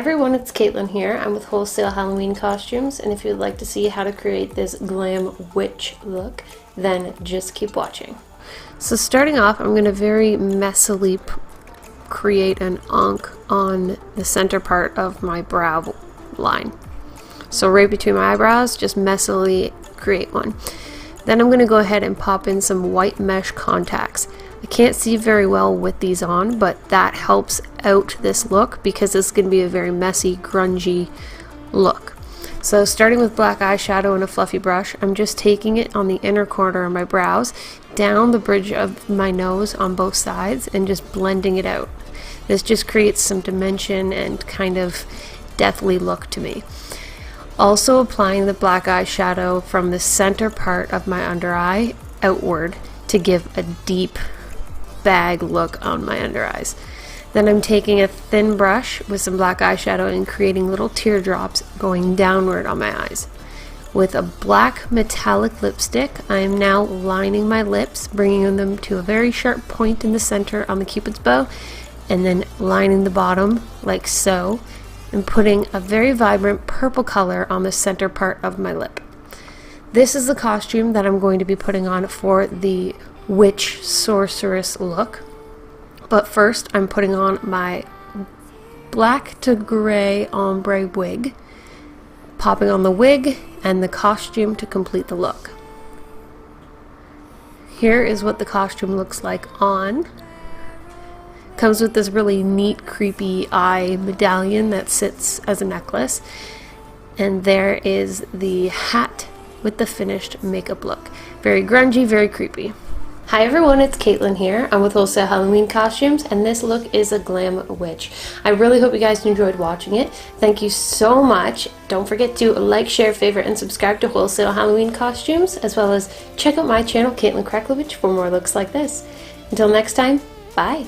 everyone, it's Caitlyn here. I'm with Wholesale Halloween Costumes, and if you'd like to see how to create this glam witch look, then just keep watching. So starting off, I'm going to very messily create an ankh on the center part of my brow line. So right between my eyebrows, just messily create one. Then I'm going to go ahead and pop in some white mesh contacts. I can't see very well with these on, but that helps out this look because it's going to be a very messy, grungy look. So starting with black eyeshadow and a fluffy brush, I'm just taking it on the inner corner of my brows, down the bridge of my nose on both sides, and just blending it out. This just creates some dimension and kind of deathly look to me. Also applying the black eyeshadow from the center part of my under eye outward to give a deep bag look on my under eyes. Then I'm taking a thin brush with some black eyeshadow and creating little teardrops going downward on my eyes. With a black metallic lipstick, I am now lining my lips, bringing them to a very sharp point in the center on the Cupid's bow, and then lining the bottom like so, and putting a very vibrant purple color on the center part of my lip. This is the costume that I'm going to be putting on for the witch sorceress look. But first I'm putting on my black to gray ombre wig, popping on the wig and the costume to complete the look. Here is what the costume looks like on. Comes with this really neat creepy eye medallion that sits as a necklace, and there is the hat with the finished makeup look. Very grungy, very creepy. Hi everyone, it's Caitlyn here. I'm with Wholesale Halloween Costumes, and this look is a glam witch. I really hope you guys enjoyed watching it. Thank you so much. Don't forget to like, share, favorite, and subscribe to Wholesale Halloween Costumes, as well as check out my channel, Caitlyn Kreklewich, for more looks like this. Until next time, bye!